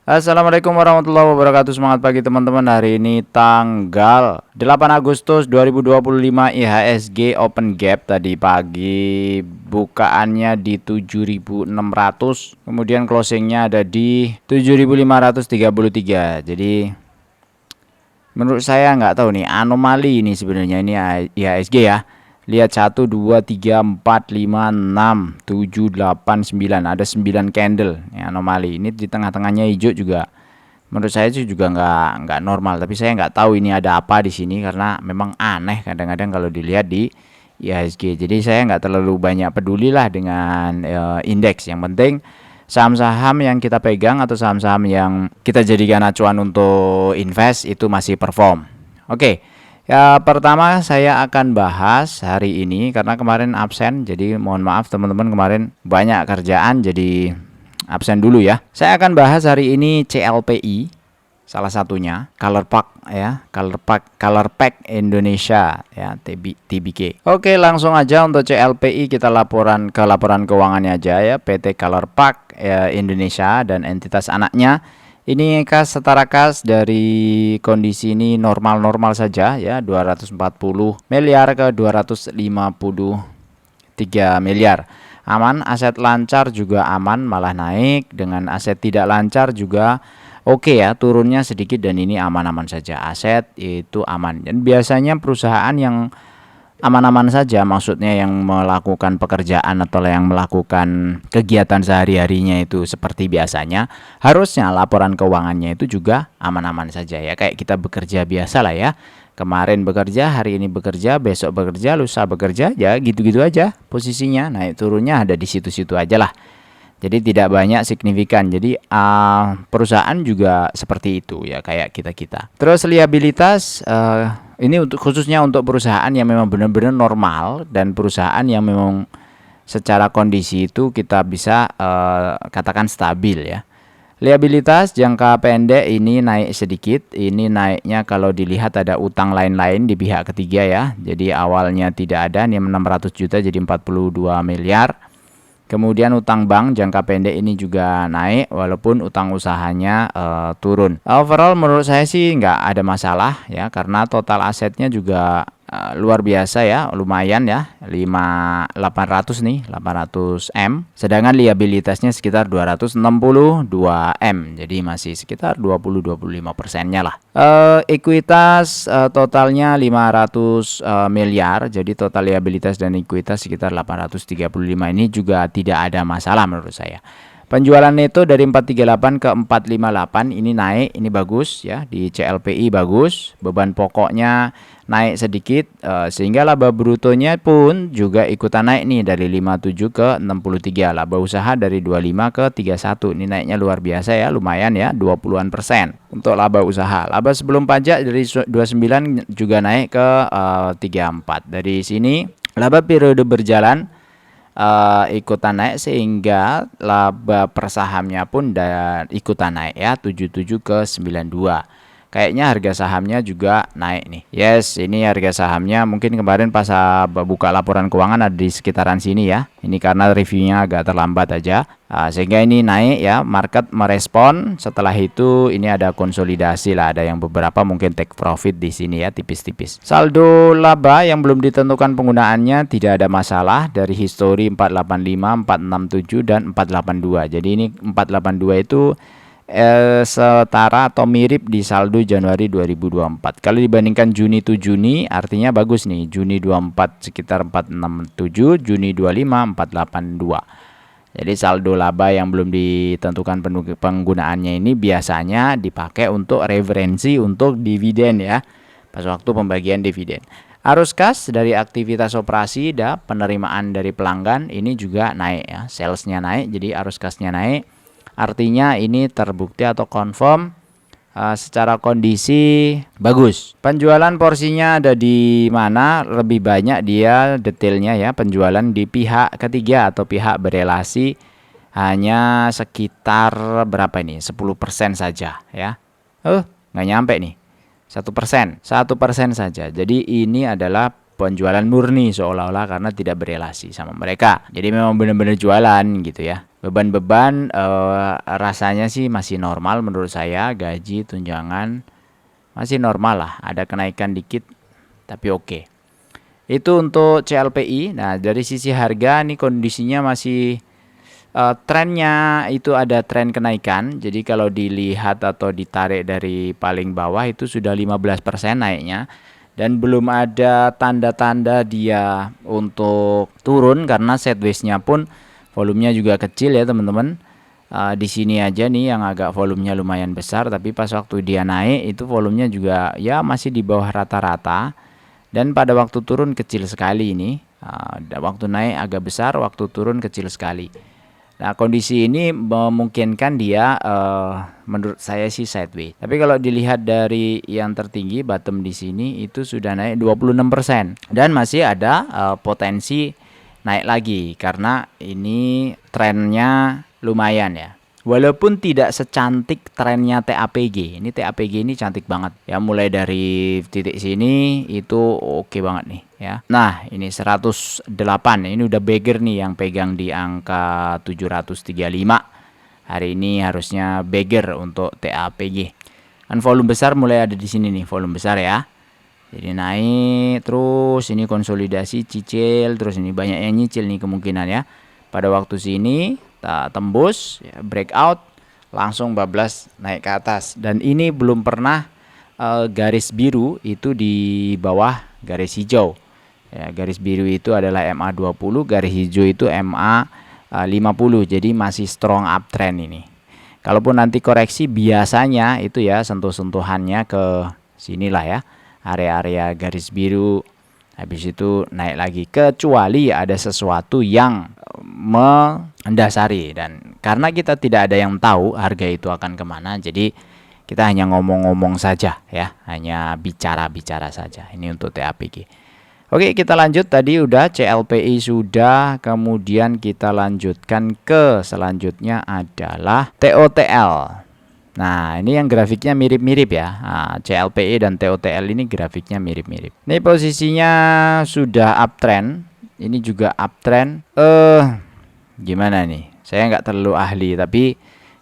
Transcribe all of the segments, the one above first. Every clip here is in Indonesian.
Assalamualaikum warahmatullahi wabarakatuh. Semangat pagi teman-teman. Hari ini tanggal 8 Agustus 2025, IHSG open gap tadi pagi bukaannya di 7.600, kemudian closingnya ada di 7.533. Jadi menurut saya nggak tahu nih, anomali ini sebenarnya ini IHSG ya. Lihat 1 2 3 4 5 6 7 8 9, ada 9 candle ya, anomali. Ini di tengah-tengahnya hijau juga. Menurut saya sih juga nggak normal, tapi saya nggak tahu ini ada apa di sini karena memang aneh kadang-kadang kalau dilihat di IHSG. Jadi saya nggak terlalu banyak peduli lah dengan indeks. Yang penting saham-saham yang kita pegang atau saham-saham yang kita jadikan acuan untuk invest itu masih perform. Oke. Ya, pertama saya akan bahas hari ini karena kemarin absen, jadi mohon maaf teman-teman, kemarin banyak kerjaan jadi absen dulu ya. Saya akan bahas hari ini CLPI, salah satunya Colorpack ya, Colorpack Indonesia ya, TBK. Oke, langsung aja untuk CLPI kita laporan keuangannya aja ya. PT Colorpack ya, Indonesia dan entitas anaknya. Ini setara kas dari kondisi ini normal-normal saja ya, 240 miliar ke 253 miliar. Aman, aset lancar juga aman, malah naik. Dengan aset tidak lancar juga oke ya, turunnya sedikit dan ini aman-aman saja. Aset itu aman. Dan biasanya perusahaan yang aman-aman saja, maksudnya yang melakukan pekerjaan atau yang melakukan kegiatan sehari-harinya itu seperti biasanya, harusnya laporan keuangannya itu juga aman-aman saja ya, kayak kita bekerja biasa lah ya. Kemarin bekerja, hari ini bekerja, besok bekerja, lusa bekerja, ya gitu-gitu aja posisinya. Naik turunnya ada di situ-situ aja lah. Jadi tidak banyak signifikan. Jadi perusahaan juga seperti itu ya, kayak kita-kita. Terus liabilitas ini khususnya untuk perusahaan yang memang benar-benar normal dan perusahaan yang memang secara kondisi itu kita bisa katakan stabil ya. Liabilitas jangka pendek ini naik sedikit. Ini naiknya kalau dilihat ada utang lain-lain di pihak ketiga ya. Jadi awalnya tidak ada, ini 600 juta jadi 42 miliar. Kemudian utang bank jangka pendek ini juga naik walaupun utang usahanya turun. Overall menurut saya sih nggak ada masalah ya, karena total asetnya juga luar biasa ya, lumayan ya, 800 nih, 800 M. Sedangkan liabilitasnya sekitar 262 M. Jadi masih sekitar 20-25%-nya lah. Ekuitas totalnya 500 miliar. Jadi total liabilitas dan ekuitas sekitar 835. Ini juga tidak ada masalah menurut saya. Penjualan neto dari 438 ke 458 ini naik, ini bagus ya, di CLPI bagus. Beban pokoknya naik sedikit sehingga laba brutonya pun juga ikutan naik nih, dari 57 ke 63. Laba usaha dari 25 ke 31. Ini naiknya luar biasa ya, lumayan ya, 20-an persen untuk laba usaha. Laba sebelum pajak dari 29 juga naik ke 34. Dari sini laba periode berjalan ikutan naik sehingga laba per sahamnya pun ikutan naik ya, 77 ke 92. Kayaknya harga sahamnya juga naik nih. Yes, ini harga sahamnya mungkin kemarin pas buka laporan keuangan ada di sekitaran sini ya. Ini karena reviewnya agak terlambat aja. Sehingga ini naik ya, market merespon. Setelah itu ini ada konsolidasi lah, ada yang beberapa mungkin take profit di sini ya, tipis-tipis. Saldo laba yang belum ditentukan penggunaannya tidak ada masalah, dari histori 485, 467 dan 482. Jadi ini 482 itu setara atau mirip di saldo Januari 2024. Kalau dibandingkan Juni to Juni artinya bagus nih. Juni 24 sekitar 467, Juni 25 482. Jadi saldo laba yang belum ditentukan penggunaannya ini biasanya dipakai untuk referensi untuk dividen ya, pas waktu pembagian dividen. Arus kas dari aktivitas operasi dan penerimaan dari pelanggan ini juga naik ya, salesnya naik, jadi arus kasnya naik. Artinya ini terbukti atau confirm secara kondisi bagus. Penjualan porsinya ada di mana? Lebih banyak dia detailnya ya, penjualan di pihak ketiga atau pihak berelasi hanya sekitar berapa ini? 10% saja ya. Nggak nyampe nih. 1%. 1% saja. Jadi ini adalah penjualan murni seolah-olah karena tidak berelasi sama mereka. Jadi memang benar-benar jualan gitu ya. Beban-beban rasanya sih masih normal menurut saya, gaji, tunjangan masih normal lah, ada kenaikan dikit tapi oke. Itu untuk CLPI. Nah, dari sisi harga nih kondisinya masih trennya itu ada tren kenaikan. Jadi kalau dilihat atau ditarik dari paling bawah itu sudah 15% naiknya. Dan belum ada tanda-tanda dia untuk turun karena sideways-nya pun volumenya juga kecil ya teman-teman. Di sini aja nih yang agak volumenya lumayan besar, tapi pas waktu dia naik itu volumenya juga ya masih di bawah rata-rata. Dan pada waktu turun kecil sekali ini. Waktu naik agak besar, waktu turun kecil sekali. Nah, kondisi ini memungkinkan dia menurut saya sih sideways. Tapi kalau dilihat dari yang tertinggi bottom di sini itu sudah naik 26% dan masih ada potensi naik lagi karena ini trennya lumayan ya. Walaupun tidak secantik trennya TAPG. Ini TAPG ini cantik banget ya, mulai dari titik sini itu oke banget nih ya. Nah, ini 108. Ini udah beggar nih yang pegang di angka 735. Hari ini harusnya beggar untuk TAPG. Kan volume besar mulai ada di sini nih, volume besar ya. Jadi naik terus, ini konsolidasi cicil, terus ini banyak yang nyicil nih kemungkinan ya. Pada waktu sini tembus ya, breakout langsung bablas naik ke atas, dan ini belum pernah garis biru itu di bawah garis hijau ya. Garis biru itu adalah MA20, garis hijau itu MA50, jadi masih strong uptrend ini. Kalaupun nanti koreksi biasanya itu ya sentuh-sentuhannya ke sinilah ya, area-area garis biru, habis itu naik lagi, kecuali ada sesuatu yang mendasari. Dan karena kita tidak ada yang tahu harga itu akan kemana, jadi kita hanya ngomong-ngomong saja ya, hanya bicara-bicara saja. Ini untuk TAPG. Oke, kita lanjut. Tadi udah CLPI sudah, kemudian kita lanjutkan ke selanjutnya adalah TOTL. Nah, ini yang grafiknya mirip-mirip ya. Nah, CLPI dan TOTL ini grafiknya mirip-mirip. Ini posisinya sudah uptrend. Ini juga uptrend. Gimana nih? Saya nggak terlalu ahli, tapi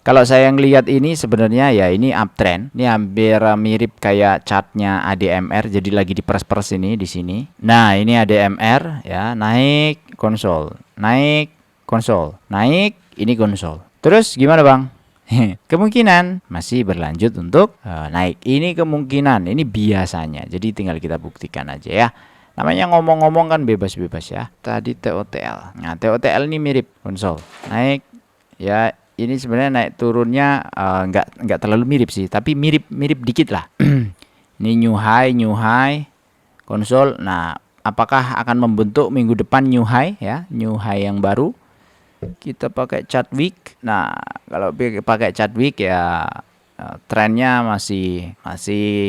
kalau saya ngelihat ini sebenarnya ya ini uptrend. Ini hampir mirip kayak chartnya ADMR. Jadi lagi diperes-peres ini di sini. Nah, ini ADMR ya, naik konsol, naik konsol, naik ini konsol. Terus gimana bang? Kemungkinan masih berlanjut untuk naik. Ini kemungkinan, ini biasanya. Jadi tinggal kita buktikan aja ya. Namanya ngomong-ngomong kan bebas-bebas ya. Tadi TOTL. Nah, TOTL ini mirip konsol. Naik ya, ini sebenarnya naik turunnya nggak terlalu mirip sih, tapi mirip dikit lah. Ini new high konsol. Nah, apakah akan membentuk minggu depan new high ya, new high yang baru? Kita pakai chart week. Nah, kalau pakai chart week ya trennya masih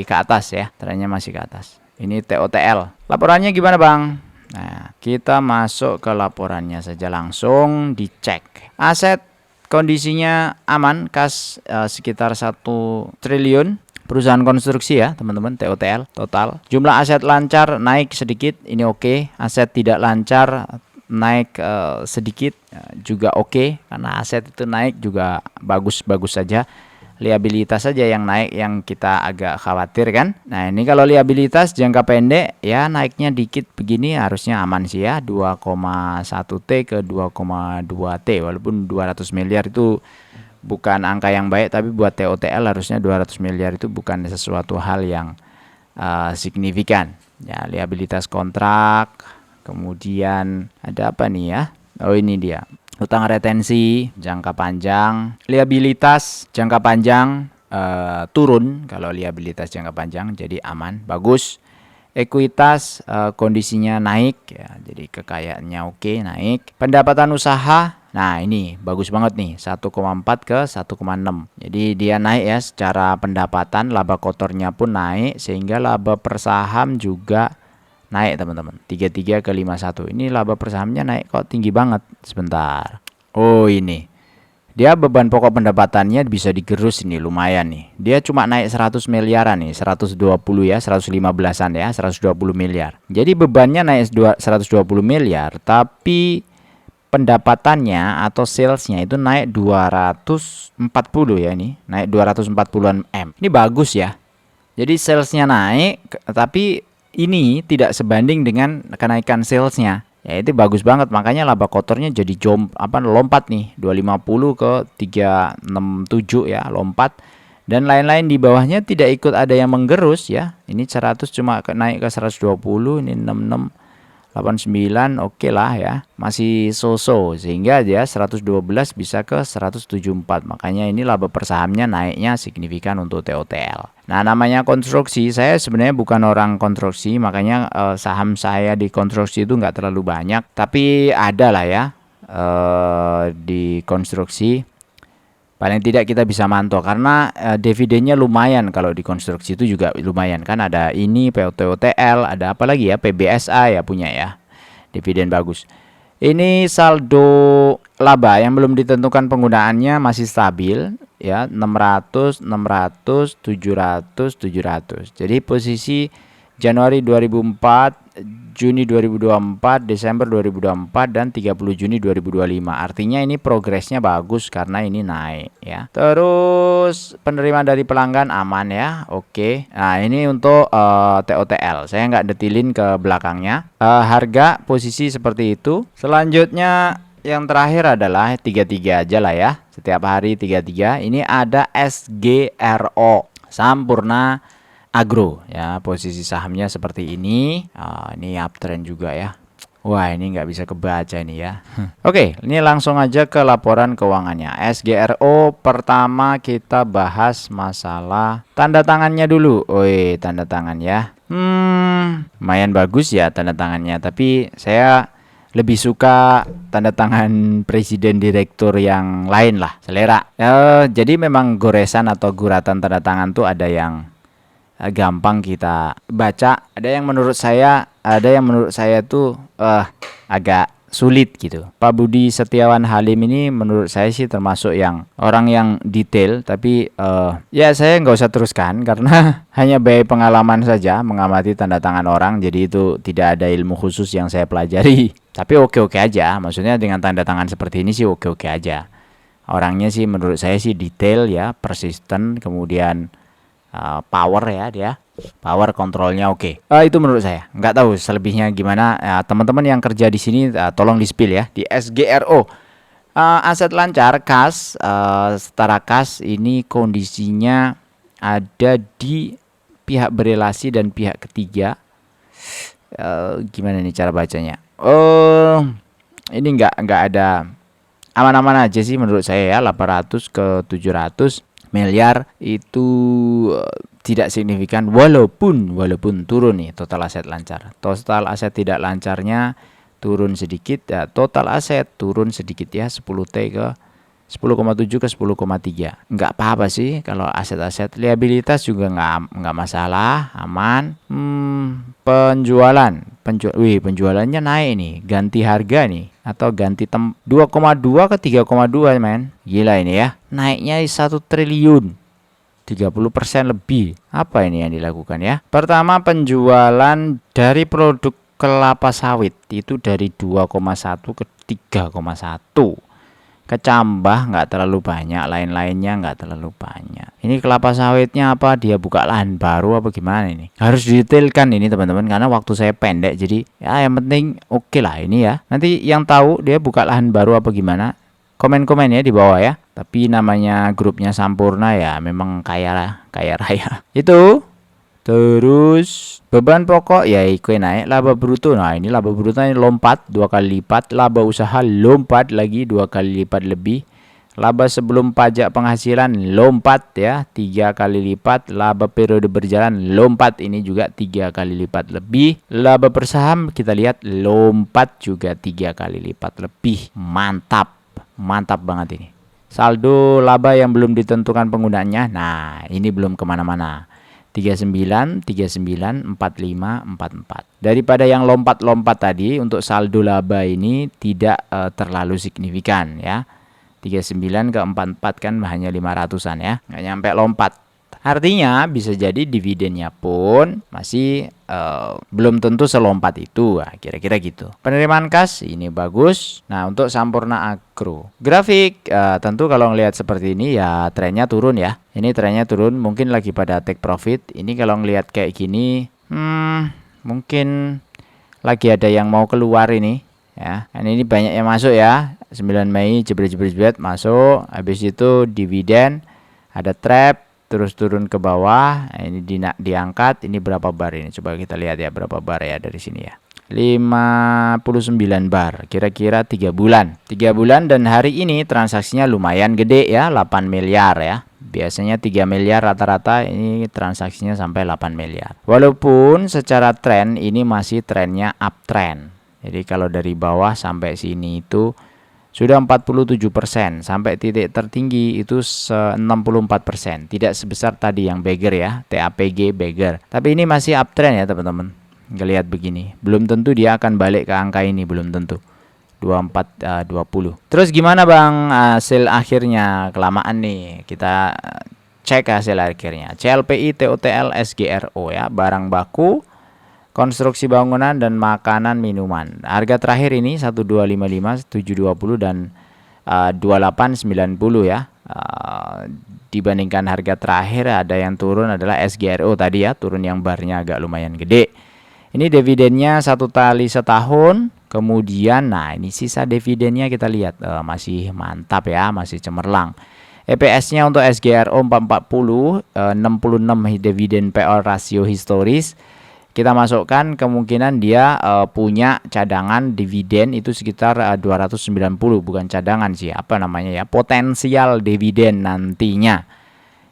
ke atas ya, trennya masih ke atas. Ini TOTL. Laporannya gimana bang? Nah, kita masuk ke laporannya saja, langsung dicek. Aset kondisinya aman, kas sekitar 1 triliun. Perusahaan konstruksi ya teman-teman, TOTL total. Jumlah aset lancar naik sedikit, ini oke. Aset tidak lancar naik sedikit juga oke, karena aset itu naik juga bagus-bagus saja. Liabilitas saja yang naik yang kita agak khawatir kan. Nah, ini kalau liabilitas jangka pendek ya naiknya dikit begini harusnya aman sih ya, 2,1T ke 2,2T. Walaupun 200 miliar itu bukan angka yang baik, tapi buat TOTL harusnya 200 miliar itu bukan sesuatu hal yang signifikan ya. Liabilitas kontrak, kemudian ada apa nih ya? Oh, ini dia. Utang retensi jangka panjang, liabilitas jangka panjang turun kalau liabilitas jangka panjang, jadi aman, bagus. Ekuitas kondisinya naik ya, jadi kekayaannya oke, naik. Pendapatan usaha, nah ini bagus banget nih, 1,4 ke 1,6. Jadi dia naik ya secara pendapatan, laba kotornya pun naik, sehingga laba per saham juga naik teman-teman, 33 ke 51. Ini laba per sahamnya naik kok tinggi banget. Sebentar. Oh, ini dia beban pokok pendapatannya bisa digerus ini, lumayan nih. Dia cuma naik 100 miliaran nih, 120 ya, 115-an ya, 120 miliar. Jadi bebannya naik 120 miliar, tapi pendapatannya atau salesnya itu naik 240 ya, ini naik 240-an M. Ini bagus ya. Jadi salesnya naik, tapi ini tidak sebanding dengan kenaikan salesnya. Ya itu bagus banget, makanya laba kotornya jadi lompat nih 250 ke 367 ya, lompat. Dan lain-lain di bawahnya tidak ikut ada yang menggerus ya. Ini 100 cuma naik ke 120, ini 66 89, oke lah ya, masih so-so, sehingga dia 112 bisa ke 174. Makanya ini laba per sahamnya naiknya signifikan untuk TOTL. Nah, namanya konstruksi, saya sebenarnya bukan orang konstruksi, makanya saham saya di konstruksi itu nggak terlalu banyak, tapi ada lah ya di konstruksi. Paling tidak kita bisa mantau karena dividennya lumayan. Kalau di konstruksi itu juga lumayan kan, ada ini POTL, ada apa lagi ya, PBSA ya punya ya, dividen bagus. Ini saldo laba yang belum ditentukan penggunaannya masih stabil ya, 600, 600, 700, 700. Jadi posisi Januari 2004, Juni 2024, Desember 2024, dan 30 Juni 2025. Artinya ini progresnya bagus karena ini naik ya. Terus penerimaan dari pelanggan aman ya, oke. Nah ini untuk TOTL, saya nggak detilin ke belakangnya. Harga posisi seperti itu. Selanjutnya yang terakhir adalah 33 aja lah ya, setiap hari 33. Ini ada SGRO, Sampurna Agro ya, posisi sahamnya seperti ini. Ini uptrend juga ya. Wah ini nggak bisa kebaca ini ya. Oke, ini langsung aja ke laporan keuangannya. SGRO pertama kita bahas masalah tanda tangannya dulu. Woi, tanda tangan ya. Lumayan bagus ya tanda tangannya, tapi saya lebih suka tanda tangan presiden direktur yang lain lah, selera. Jadi memang goresan atau guratan tanda tangan tuh ada yang gampang kita baca, ada yang menurut saya tuh agak sulit gitu. Pak Budi Setiawan Halim ini menurut saya sih termasuk yang orang yang detail, tapi ya saya nggak usah teruskan karena hanya by pengalaman saja mengamati tanda tangan orang, jadi itu tidak ada ilmu khusus yang saya pelajari. Tapi oke-oke aja, maksudnya dengan tanda tangan seperti ini sih oke-oke aja. Orangnya sih menurut saya sih detail ya, persisten, kemudian power ya, dia power kontrolnya oke. Itu menurut saya. Nggak tahu selebihnya gimana. Teman-teman yang kerja di sini tolong di spill ya di SGRO. Aset lancar, kas, setara kas ini kondisinya ada di pihak berelasi dan pihak ketiga. Gimana nih cara bacanya? Ini nggak ada, aman-aman aja sih menurut saya ya. 800 ke 700 miliar itu tidak signifikan, walaupun turun nih total aset lancar. Total aset tidak lancarnya turun sedikit ya, total aset turun sedikit ya, 10T ke 10,7 ke 10,3. Nggak apa-apa sih kalau aset-aset. Liabilitas juga nggak masalah, aman. Penjualannya naik nih, ganti harga nih atau ganti 2,2 ke 3,2 men. Gila ini ya. Naiknya 1 triliun. 30% lebih. Apa ini yang dilakukan ya? Pertama, penjualan dari produk kelapa sawit itu dari 2,1 ke 3,1. Kecambah nggak terlalu banyak, lain-lainnya nggak terlalu banyak. Ini kelapa sawitnya apa, dia buka lahan baru apa gimana ini? Harus detailkan ini teman-teman karena waktu saya pendek, jadi ya yang penting oke lah ini ya. Nanti yang tahu dia buka lahan baru apa gimana, komen-komen ya di bawah ya. Tapi namanya grupnya Sampurna ya memang kaya raya. Itu. Terus beban pokok ya ikut naik, laba bruto. Nah ini laba bruto ini lompat 2 kali lipat, laba usaha lompat lagi 2 kali lipat lebih, laba sebelum pajak penghasilan lompat ya 3 kali lipat, laba periode berjalan lompat ini juga 3 kali lipat lebih, laba per saham kita lihat lompat juga 3 kali lipat lebih. Mantap banget ini. Saldo laba yang belum ditentukan penggunaannya, nah ini belum kemana-mana. 39, 45, 44. Daripada yang lompat-lompat tadi, untuk saldo laba ini tidak terlalu signifikan ya. 39 ke 44 kan hanya 500-an ya, nggak nyampe lompat. Artinya bisa jadi dividennya pun masih belum tentu selompat itu. Nah, kira-kira gitu. Penerimaan kas ini bagus. Nah, untuk Sampurna Agro grafik tentu kalau ngelihat seperti ini ya trennya turun ya. Ini trennya turun, mungkin lagi pada take profit. Ini kalau ngelihat kayak gini mungkin lagi ada yang mau keluar ini ya. Dan ini banyak yang masuk ya. 9 Mei jebret masuk. Habis itu dividen, ada trap, terus turun ke bawah. Nah, ini diangkat. Ini berapa bar ini? Coba kita lihat ya berapa bar ya dari sini ya. 59 bar, kira-kira 3 bulan. 3 bulan dan hari ini transaksinya lumayan gede ya, 8 miliar ya. Biasanya 3 miliar rata-rata, ini transaksinya sampai 8 miliar. Walaupun secara tren ini masih trennya uptrend. Jadi kalau dari bawah sampai sini itu sudah 47%, sampai titik tertinggi itu 64%. Tidak sebesar tadi yang beggar ya, TAPG beggar. Tapi ini masih uptrend ya teman-teman. Ngelihat begini, belum tentu dia akan balik ke angka ini, belum tentu. 2420. Terus gimana Bang hasil akhirnya? Kelamaan nih. Kita cek hasil akhirnya. CLPI, TOTL, SGRO ya, barang baku, konstruksi bangunan dan makanan minuman. Harga terakhir ini 1255, 720 dan 2890 ya. Dibandingkan harga terakhir ada yang turun adalah SGRO tadi ya, turun yang barnya agak lumayan gede. Ini dividennya 1 kali setahun. Kemudian nah ini sisa dividennya kita lihat masih mantap ya, masih cemerlang. EPS-nya untuk SGRO 440, 66 dividen PL rasio historis. Kita masukkan kemungkinan dia punya cadangan dividen itu sekitar 290, bukan cadangan sih, apa namanya ya, potensial dividen nantinya.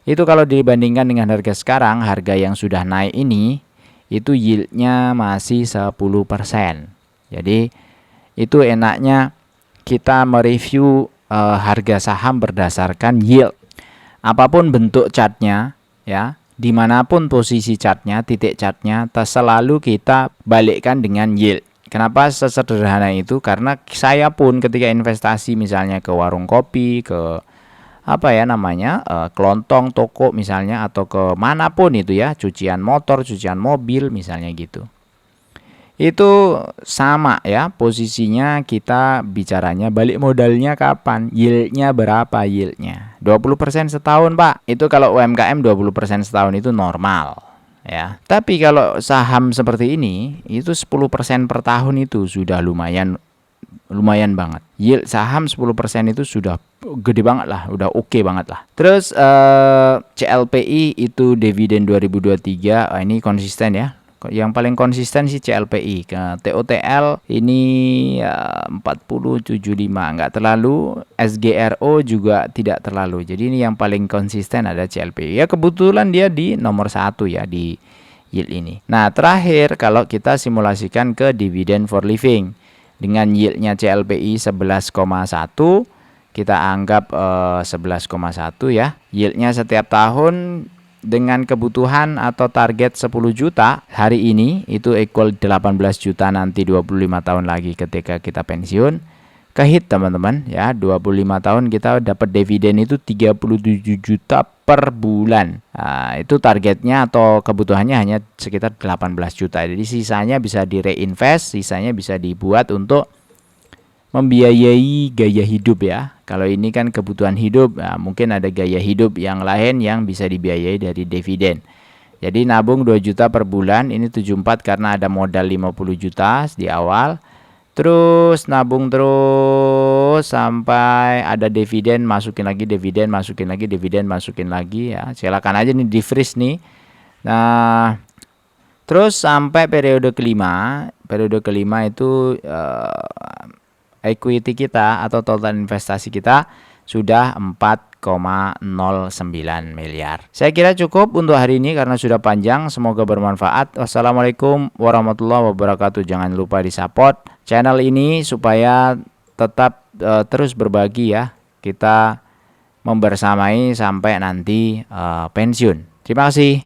Itu kalau dibandingkan dengan harga sekarang, harga yang sudah naik ini itu yieldnya masih 10%. Jadi itu enaknya kita mereview harga saham berdasarkan yield. Apapun bentuk chartnya ya, dimanapun posisi chartnya, titik chartnya, selalu kita balikkan dengan yield. Kenapa sesederhana itu? Karena saya pun ketika investasi misalnya ke warung kopi, ke apa ya namanya, kelontong, toko misalnya, atau ke manapun itu ya, cucian motor, cucian mobil misalnya gitu. Itu sama ya posisinya, kita bicaranya balik modalnya kapan, yieldnya berapa yieldnya. 20% setahun Pak, itu kalau UMKM 20% setahun itu normal ya. Tapi kalau saham seperti ini itu 10% per tahun itu sudah lumayan banget. Yield saham 10% itu sudah gede banget lah, udah oke banget lah. Terus CLPI itu dividen 2023, ini konsisten ya. Yang paling konsisten sih CLPI. Ke TOTL ini 4075 nggak terlalu, SGRO juga tidak terlalu. Jadi ini yang paling konsisten ada CLPI. Ya kebetulan dia di nomor 1 ya di yield ini. Nah, terakhir kalau kita simulasikan ke dividend for living dengan yieldnya CLPI 11,1, kita anggap 11,1 ya. Yieldnya setiap tahun dengan kebutuhan atau target 10 juta hari ini itu equal 18 juta nanti 25 tahun lagi ketika kita pensiun. Kehit teman-teman ya, 25 tahun kita dapat dividen itu 37 juta per bulan. Nah, itu targetnya atau kebutuhannya hanya sekitar 18 juta. Jadi sisanya bisa di reinvest, sisanya bisa dibuat untuk membiayai gaya hidup ya. Kalau ini kan kebutuhan hidup, nah mungkin ada gaya hidup yang lain yang bisa dibiayai dari dividen. Jadi nabung 2 juta per bulan, ini 74 karena ada modal 50 juta di awal. Terus nabung terus sampai ada dividen, masukin lagi dividen, masukin lagi dividen, masukin lagi ya. Silakan aja nih di freeze nih. Nah, terus sampai periode kelima. Periode kelima itu equity kita atau total investasi kita sudah 4,09 miliar. Saya kira cukup untuk hari ini karena sudah panjang. Semoga bermanfaat. Wassalamualaikum warahmatullahi wabarakatuh. Jangan lupa di-support channel ini supaya tetap terus berbagi ya. Kita membersamai sampai nanti pensiun. Terima kasih.